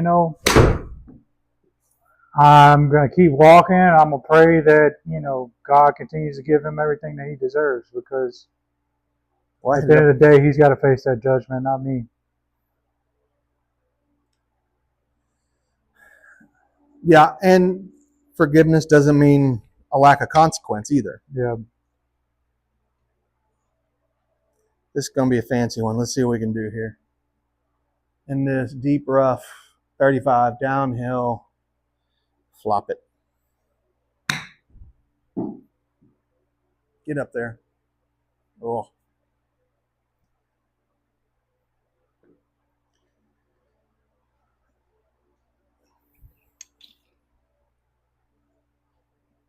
Speaker 2: I'm going to keep walking. I'm going to pray that, God continues to give him everything that he deserves, because at the end of the day, he's got to face that judgment, not me.
Speaker 1: Yeah, and forgiveness doesn't mean a lack of consequence either.
Speaker 2: Yeah.
Speaker 1: This is going to be a fancy one. Let's see what we can do here. In this deep, rough 35 downhill, flop it. Get up there. Oh.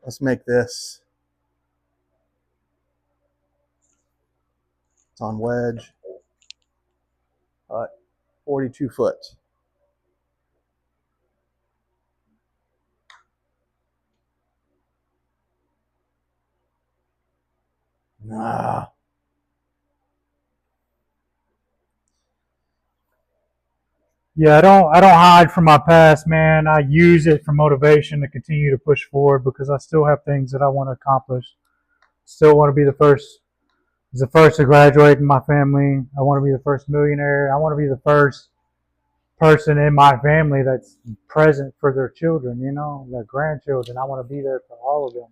Speaker 1: Let's make this. It's on wedge. 42 foot. Nah.
Speaker 2: Yeah, I don't hide from my past, man. I use it for motivation to continue to push forward, because I still have things that I want to accomplish. Still want to be the first to graduate in my family. I want to be the first millionaire. I want to be the first person in my family that's present for their children, their grandchildren. I want to be there for all of them.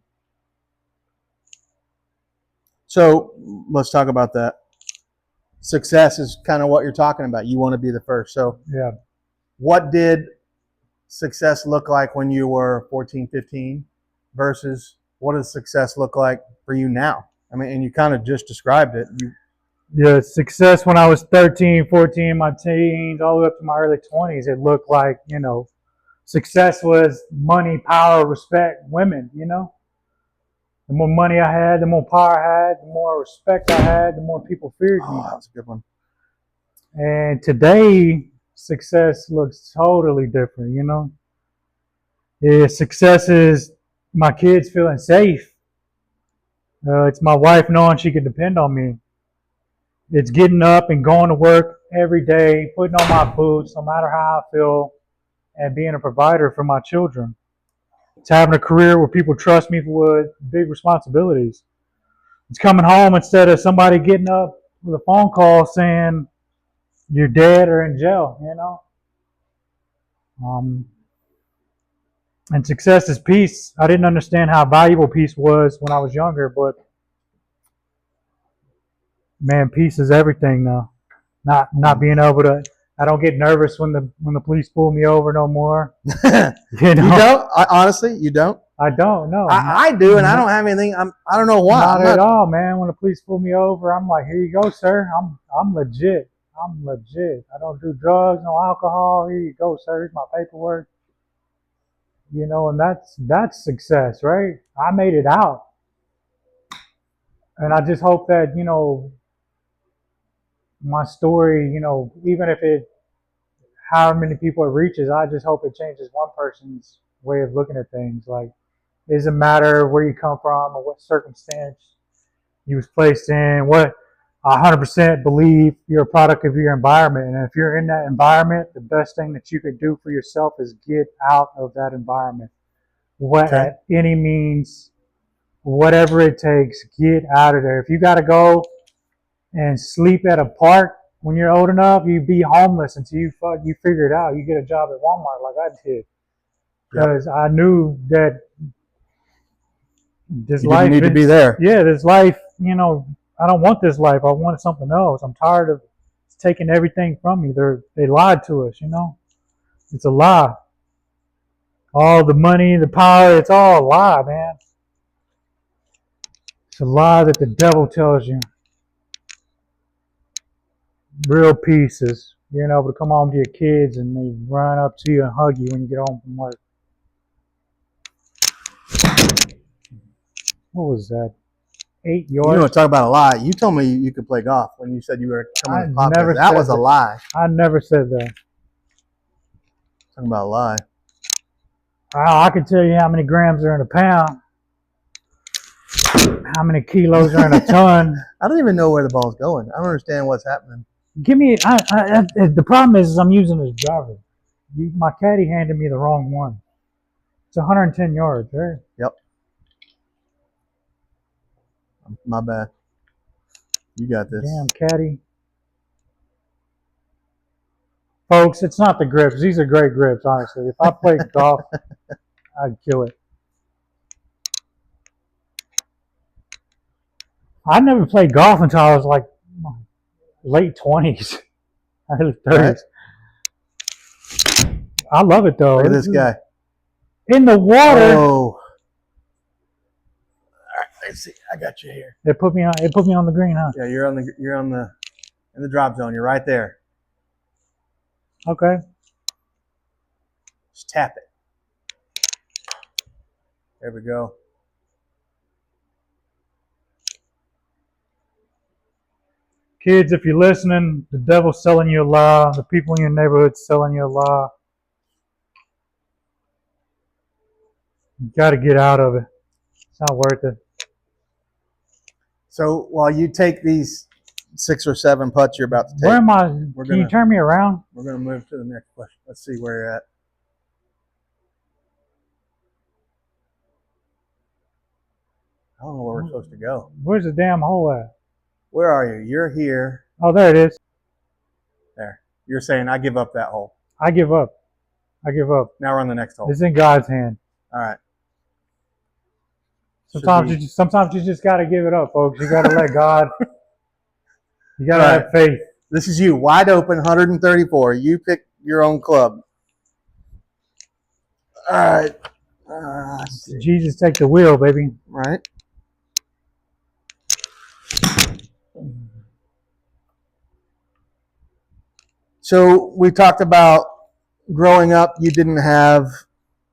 Speaker 1: So let's talk about that. Success is kind of what you're talking about. You want to be the first. So
Speaker 2: yeah.
Speaker 1: What did success look like when you were 14, 15 versus what does success look like for you now? I mean, and you kind of just described it.
Speaker 2: Yeah, success when I was 13, 14, my teens, all the way up to my early 20s, it looked like, success was money, power, respect, women, The more money I had, the more power I had, the more respect I had, the more people feared me.
Speaker 1: Oh, that was a good one.
Speaker 2: And today, success looks totally different, Success is my kids feeling safe. It's my wife knowing she can depend on me. It's getting up and going to work every day, putting on my boots, no matter how I feel, and being a provider for my children. It's having a career where people trust me with big responsibilities. It's coming home instead of somebody getting up with a phone call saying you're dead or in jail, And success is peace. I didn't understand how valuable peace was when I was younger, but man, peace is everything now. Not being able to. I don't get nervous when the police pull me over no more.
Speaker 1: You don't? Honestly, you don't?
Speaker 2: I don't. No.
Speaker 1: I do, and I don't have anything. I don't know why.
Speaker 2: Not at all, man. When the police pull me over, I'm like, here you go, sir. I'm legit. I'm legit. I don't do drugs, no alcohol. Here you go, sir. Here's my paperwork. And that's success, right? I made it out. And I just hope that, my story, even if however many people it reaches, I just hope it changes one person's way of looking at things. Like, it doesn't matter where you come from or what circumstance you was placed in. What I 100% believe you're a product of your environment. And if you're in that environment, the best thing that you could do for yourself is get out of that environment. At any means, whatever it takes, get out of there. If you got to go and sleep at a park when you're old enough, you be homeless until you figure it out. You get a job at Walmart like I did, because I knew that this life
Speaker 1: need to be there.
Speaker 2: Yeah, this life. I don't want this life. I want something else. I'm tired of taking everything from me. They lied to us. It's a lie. All the money, the power, it's all a lie, man. It's a lie that the devil tells you. Real peace is being able to come home to your kids and they run up to you and hug you when you get home from work. What was that? 8 yards?
Speaker 1: You want to talk about a lie? You told me you could play golf when you said you were coming to the podcast. That was a lie.
Speaker 2: I never said that.
Speaker 1: Talking about a lie.
Speaker 2: I can tell you how many grams are in a pound. How many kilos are in a ton.
Speaker 1: I don't even know where the ball's going. I don't understand what's happening.
Speaker 2: The problem is I'm using this driver. My caddy handed me the wrong one. It's 110 yards, right?
Speaker 1: Yep. My bad. You got this.
Speaker 2: Damn, caddy. Folks, it's not the grips. These are great grips, honestly. If I played golf, I'd kill it. I never played golf until I was like late 20s, early 30s.
Speaker 1: Right.
Speaker 2: I love it though.
Speaker 1: Look at this guy.
Speaker 2: In the water.
Speaker 1: Oh. All right, let's see. I got you here.
Speaker 2: It put me on the green, huh?
Speaker 1: Yeah, you're in the drop zone. You're right there.
Speaker 2: Okay.
Speaker 1: Just tap it. There we go.
Speaker 2: Kids, if you're listening, the devil's selling you a lie. The people in your neighborhood's selling you a lie. You got to get out of it. It's not worth it.
Speaker 1: So while you take these 6 or 7 putts you're about to take,
Speaker 2: Where am I? Can you turn me around?
Speaker 1: We're going to move to the next question. Let's see where you're at. I don't know where we're supposed to go.
Speaker 2: Where's the damn hole at?
Speaker 1: Where are you? You're here.
Speaker 2: Oh, there it is.
Speaker 1: There. You're saying I give up that hole.
Speaker 2: I give up. I give up.
Speaker 1: Now we're on the next hole.
Speaker 2: It's in God's hand.
Speaker 1: All right.
Speaker 2: Sometimes you just got to give it up, folks. You got to let God. You got to have faith.
Speaker 1: This is you, wide open, 134. You pick your own club. All right.
Speaker 2: Jesus, take the wheel, baby.
Speaker 1: Right. So we talked about growing up, you didn't have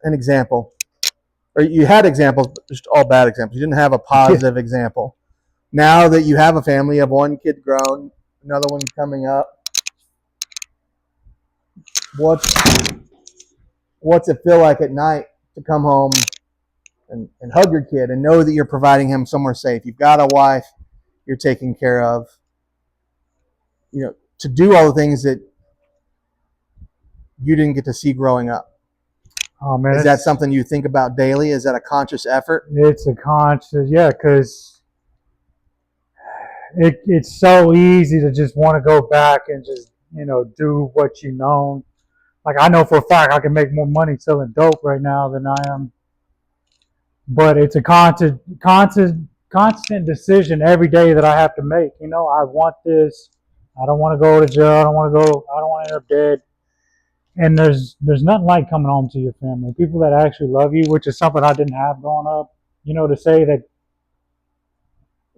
Speaker 1: an example. Or you had examples, but just all bad examples. You didn't have a positive example. Now that you have a family, you have one kid grown, another one coming up. What's it feel like at night to come home and hug your kid and know that you're providing him somewhere safe? You've got a wife you're taking care of. You know, to do all the things that you didn't get to see growing up.
Speaker 2: Oh man,
Speaker 1: is that something you think about daily? Is that a conscious effort?
Speaker 2: It's a conscious, yeah, because it's so easy to just want to go back and just, do what you know. Like, I know for a fact I can make more money selling dope right now than I am. But it's a constant decision every day that I have to make. I want this. I don't want to go to jail. I don't want to end up dead. And there's nothing like coming home to your family, people that actually love you, which is something I didn't have growing up. To say that,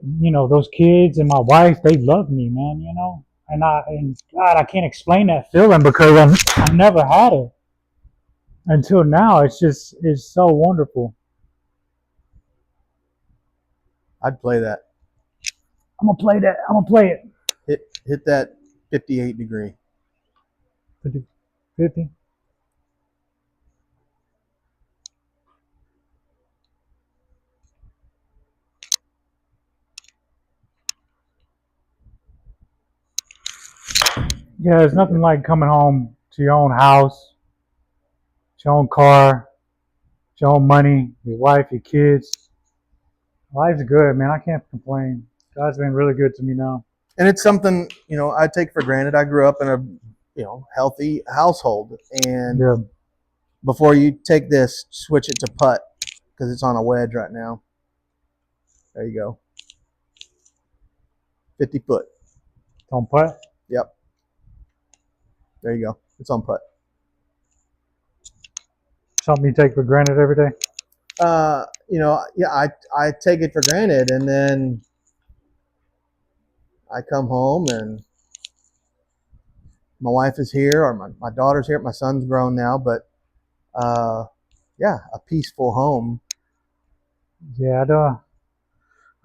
Speaker 2: those kids and my wife, they love me, man. And God, I can't explain that feeling because I've never had it until now. It's so wonderful.
Speaker 1: I'd play that.
Speaker 2: I'm gonna play that. I'm gonna play
Speaker 1: it. Hit that 58 degree.
Speaker 2: 50. Yeah, there's nothing like coming home to your own house, your own car, your own money, your wife, your kids. Life's good, man. I can't complain. God's been really good to me now.
Speaker 1: And it's something, I take for granted. I grew up in a, healthy household. And before you take this, switch it to putt because it's on a wedge right now. There you go. 50 foot.
Speaker 2: It's on putt?
Speaker 1: Yep. There you go. It's on putt.
Speaker 2: Something you take for granted every day?
Speaker 1: I take it for granted, and then I come home and my wife is here, or my daughter's here. My son's grown now, but a peaceful home.
Speaker 2: Yeah,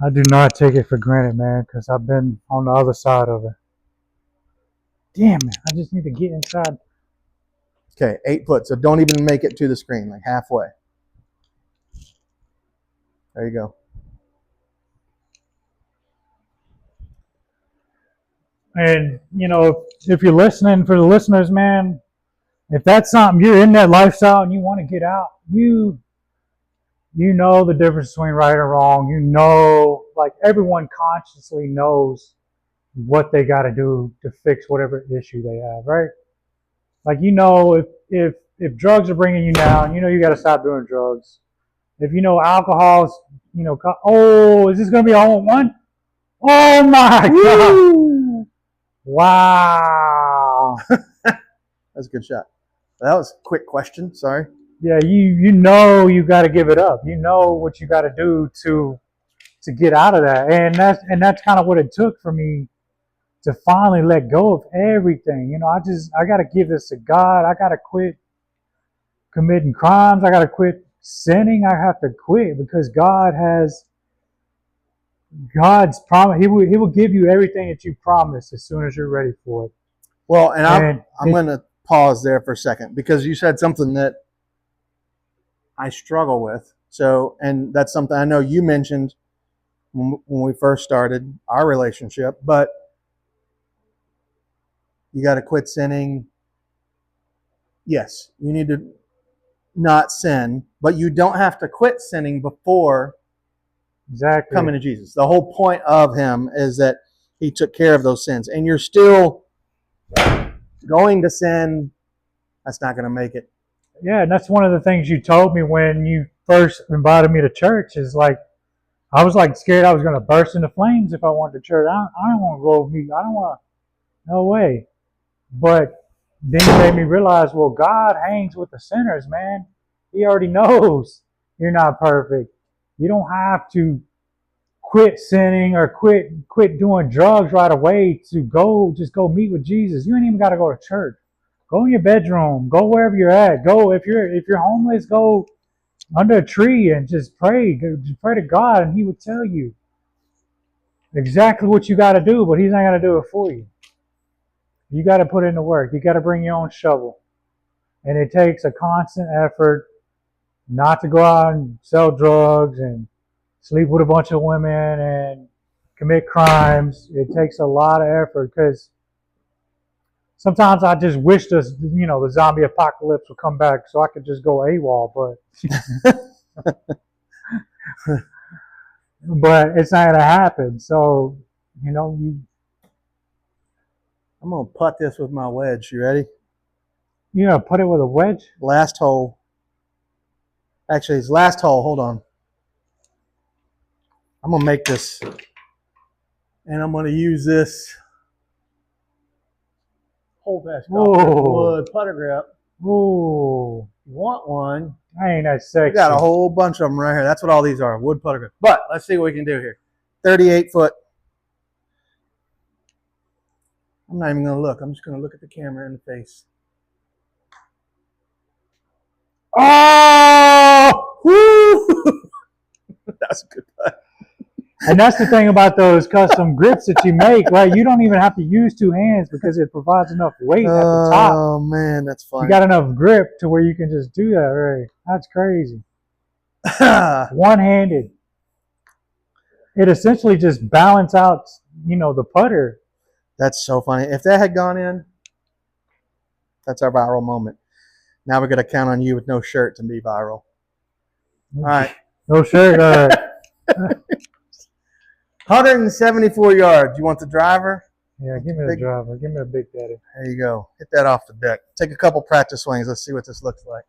Speaker 2: I do not take it for granted, man, because I've been on the other side of it. Damn it, I just need to get inside.
Speaker 1: Okay, 8 foot, so don't even make it to the screen, like halfway. There you go.
Speaker 2: And, if you're listening, for the listeners, man, if that's something you're in that lifestyle and you want to get out, you know the difference between right and wrong. You know, like everyone consciously knows what they got to do to fix whatever issue they have, right? Like, you know, if drugs are bringing you down, you know you got to stop doing drugs. If you know alcohol's, you know, oh, is this gonna be a home run? Oh my God! Wow.
Speaker 1: That's a good shot. That was a quick question. Sorry.
Speaker 2: Yeah, you know you got to give it up. You know what you got to do to get out of that, and that's kind of what it took for me to finally let go of everything. You know, I got to give this to God. I got to quit committing crimes. I got to quit sinning. I have to quit because God's promise. He will give you everything that you promised as soon as you're ready for it.
Speaker 1: Well, and I'm going to pause there for a second because you said something that I struggle with. So, and that's something I know you mentioned when we first started our relationship, but you got to quit sinning. Yes, you need to not sin, but you don't have to quit sinning before coming to Jesus. The whole point of him is that he took care of those sins, and you're still going to sin. That's not going to make it.
Speaker 2: Yeah, and that's one of the things you told me when you first invited me to church is like, I was like scared I was going to burst into flames if I went to church. I don't want to go with you. I don't want to, no way. But then you made me realize, well, God hangs with the sinners, man. He already knows you're not perfect. You don't have to quit sinning or quit doing drugs right away to just go meet with Jesus. You ain't even got to go to church. Go in your bedroom. Go wherever you're at. Go if you're homeless. Go under a tree and just pray. Just pray to God, and He would tell you exactly what you got to do. But He's not going to do it for you. You got to put in the work. You got to bring your own shovel, and it takes a constant effort not to go out and sell drugs and sleep with a bunch of women and commit crimes. It takes a lot of effort because sometimes I just wish the zombie apocalypse would come back so I could just go AWOL, but it's not gonna happen. So, I'm
Speaker 1: gonna putt this with my wedge. You ready?
Speaker 2: You gonna put it with a wedge?
Speaker 1: Last hole. Actually, it's last hole. Hold on. I'm gonna make this, and I'm gonna use this whole fast wood putter grip.
Speaker 2: Ooh.
Speaker 1: You want one?
Speaker 2: I ain't that sexy.
Speaker 1: We got a whole bunch of them right here. That's what all these are, wood putter grip. But let's see what we can do here. 38 foot. I'm not even gonna look. I'm just gonna look at the camera in the face. Oh! Woo! That's a good putt.
Speaker 2: And that's the thing about those custom grips that you make, right? You don't even have to use two hands because it provides enough weight at the top.
Speaker 1: Oh man, that's funny.
Speaker 2: You got enough grip to where you can just do that, right? That's crazy. One-handed. It essentially just balances out, the putter.
Speaker 1: That's so funny. If that had gone in, that's our viral moment. Now we're gonna count on you with no shirt to be viral. All right.
Speaker 2: No shirt. All right.
Speaker 1: 174 yards. You want the driver?
Speaker 2: Yeah, give me the driver. Give me a big daddy.
Speaker 1: There you go. Hit that off the deck. Take a couple practice swings. Let's see what this looks like.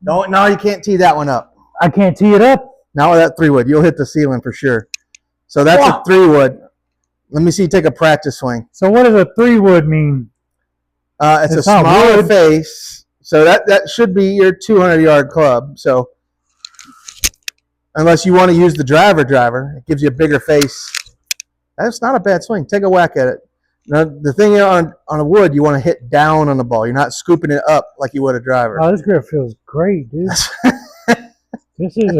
Speaker 1: No, you can't tee that one up.
Speaker 2: I can't tee it up?
Speaker 1: Not with that 3-wood. You'll hit the ceiling for sure. So that's a 3-wood. Let me see you take a practice swing.
Speaker 2: So what does a 3-wood mean?
Speaker 1: It's a smaller face. So that should be your 200-yard club. So unless you want to use the driver, it gives you a bigger face. That's not a bad swing. Take a whack at it. Now, the thing on a wood, you want to hit down on the ball. You're not scooping it up like you would a driver.
Speaker 2: Oh, this grip feels great, dude. This is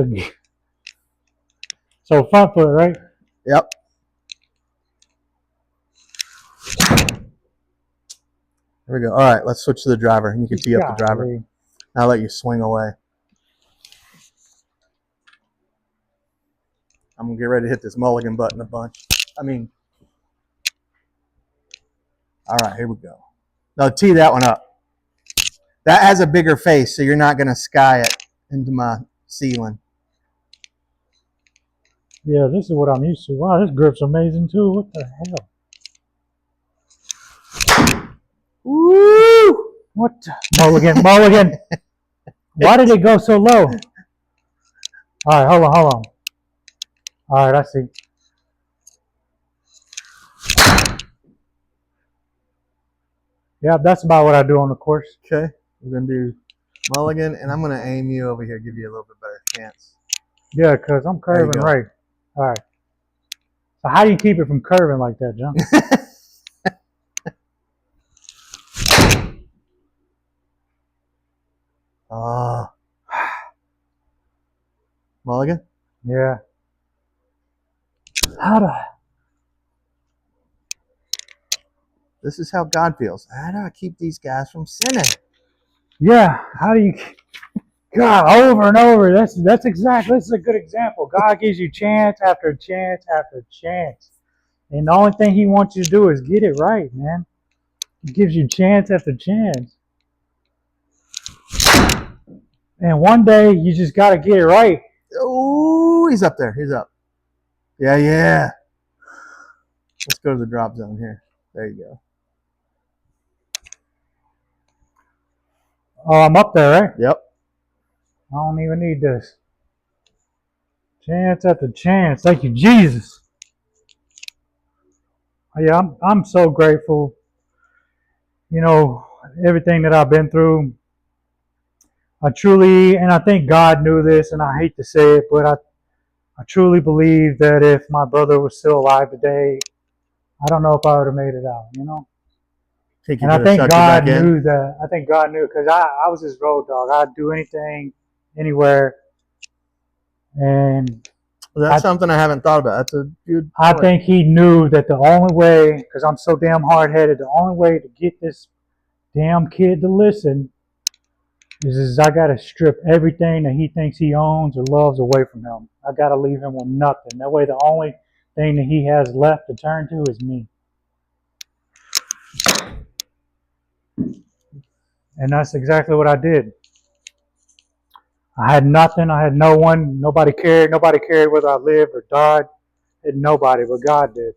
Speaker 2: so front foot, right?
Speaker 1: Yep. There we go. All right, let's switch to the driver. You can tee up the driver. I'll let you swing away. I'm going to get ready to hit this mulligan button a bunch. All right, here we go. Now tee that one up. That has a bigger face, so you're not going to sky it into my ceiling.
Speaker 2: Yeah, this is what I'm used to. Wow, this grip's amazing too. What the hell?
Speaker 1: Woo!
Speaker 2: What? Mulligan, Mulligan. Why did it go so low? All right, hold on. All right, I see. Yeah, that's about what I do on the course.
Speaker 1: Okay, we're going to do mulligan, and I'm going to aim you over here, give you a little bit better chance.
Speaker 2: Yeah, because I'm curving right. All right. So how do you keep it from curving like that, John?
Speaker 1: Mulligan?
Speaker 2: Yeah. How do I?
Speaker 1: This is how God feels. How do I keep these guys from sinning?
Speaker 2: Yeah. How do you? God, over and over. That's exactly. This is a good example. God gives you chance after chance after chance, and the only thing He wants you to do is get it right, man. He gives you chance after chance, and one day you just got to get it right.
Speaker 1: Oh, he's up there. He's up. Yeah. Let's go to the drop zone here. There you go.
Speaker 2: Oh, I'm up there, right?
Speaker 1: Yep.
Speaker 2: I don't even need this. Chance after chance. Thank you, Jesus. Yeah, I'm so grateful. You know, everything that I've been through. I truly, and I think God knew this, and I hate to say it, but I truly believe that if my brother was still alive today, I don't know if I would have made it out, you know? And I think God knew that. I think God knew, because I was his road dog. I'd do anything, anywhere. And
Speaker 1: well, that's something I haven't thought about. That's a good point.
Speaker 2: I think he knew that the only way, because I'm so damn hard-headed, the only way to get this damn kid to listen is I got to strip everything that he thinks he owns or loves away from him. I got to leave him with nothing. That way the only thing that he has left to turn to is me. And that's exactly what I did. I had nothing. I had no one. Nobody cared. Nobody cared whether I lived or died. And nobody, but God did.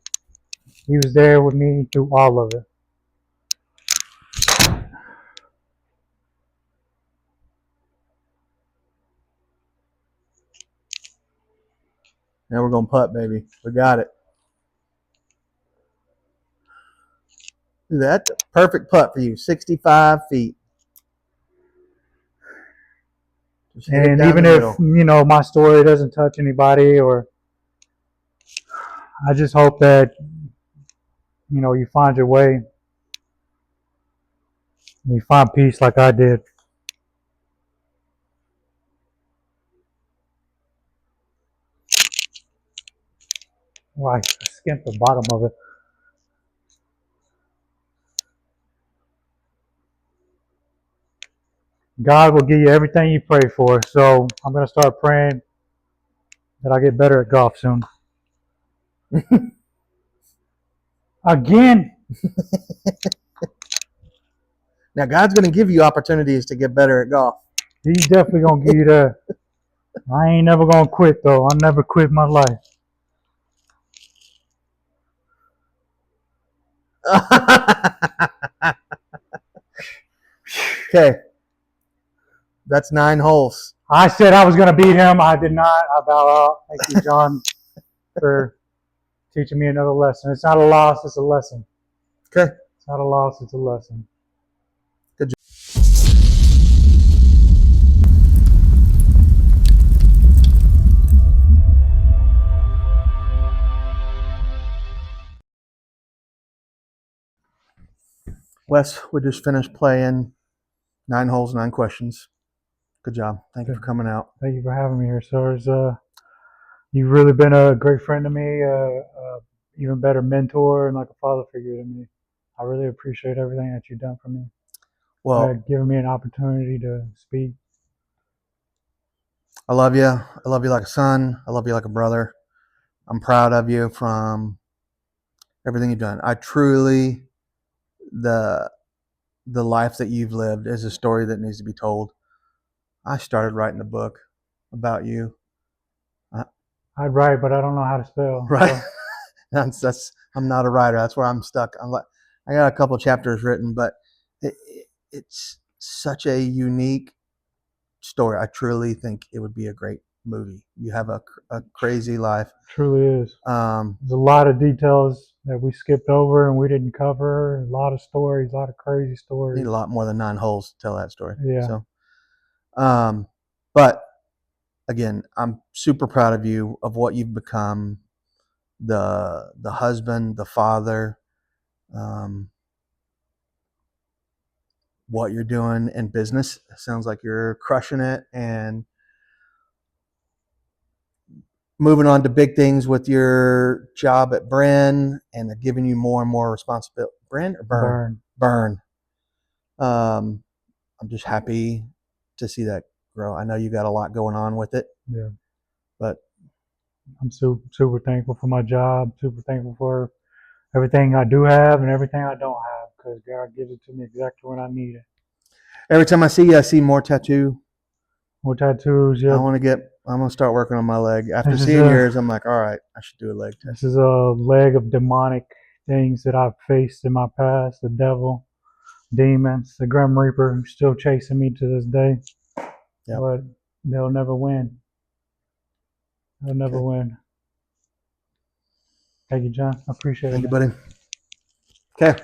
Speaker 2: He was there with me through all of it.
Speaker 1: Now we're going to putt, baby. We got it. That's a perfect putt for you. 65 feet.
Speaker 2: And even if, my story doesn't touch anybody, or I just hope that, you find your way. And you find peace like I did. Well, I skimped the bottom of it. God will give you everything you pray for. So I'm going to start praying that I get better at golf soon. Again.
Speaker 1: Now, God's going to give you opportunities to get better at golf.
Speaker 2: He's definitely going to give you that. I ain't never going to quit, though. I'll never quit my life.
Speaker 1: Okay. That's 9 holes.
Speaker 2: I said I was going to beat him. I did not. I bow out. Thank you, John, for teaching me another lesson. It's not a loss, it's a lesson.
Speaker 1: Okay.
Speaker 2: It's not a loss, it's a lesson.
Speaker 1: Good job. Wes, we just finished playing 9 holes, 9 questions. Good job. Thank you for coming out.
Speaker 2: Thank you for having me here, sir. You've really been a great friend to me, even better mentor, and like a father figure to me. I really appreciate everything that you've done for me.
Speaker 1: Well,
Speaker 2: given me an opportunity to speak.
Speaker 1: I love you. I love you like a son. I love you like a brother. I'm proud of you from everything you've done. I truly, the the life that you've lived is a story that needs to be told. I started writing a book about you.
Speaker 2: I'd write, but I don't know how to spell.
Speaker 1: Right.
Speaker 2: So.
Speaker 1: I'm not a writer. That's where I'm stuck. I got a couple chapters written, but it's such a unique story. I truly think it would be a great movie. You have a crazy life.
Speaker 2: Truly is. There's a lot of details that we skipped over and we didn't cover. A lot of stories, a lot of crazy stories.
Speaker 1: Need a lot more than 9 holes to tell that story.
Speaker 2: Yeah.
Speaker 1: So, but again, I'm super proud of you, of what you've become, the husband, the father, what you're doing in business. It sounds like you're crushing it and moving on to big things with your job at Bren, and they're giving you more and more responsibility. Bren or Burn? Burn. I'm just happy to see that grow. I know you got a lot going on with it.
Speaker 2: Yeah.
Speaker 1: But
Speaker 2: I'm super thankful for my job, super thankful for everything I do have and everything I don't have, because God gives it to me exactly when I need it.
Speaker 1: Every time I see you, I see more tattoo.
Speaker 2: More tattoos, yeah.
Speaker 1: I'm gonna start working on my leg. After seeing yours, I'm like, all right, I should do a leg tattoo.
Speaker 2: This is a leg of demonic things that I've faced in my past, the devil, demons, the Grim Reaper, who's still chasing me to this day. Yep. But they'll never win. They'll never win. Thank you, John. I appreciate it.
Speaker 1: Thank you, buddy. Okay.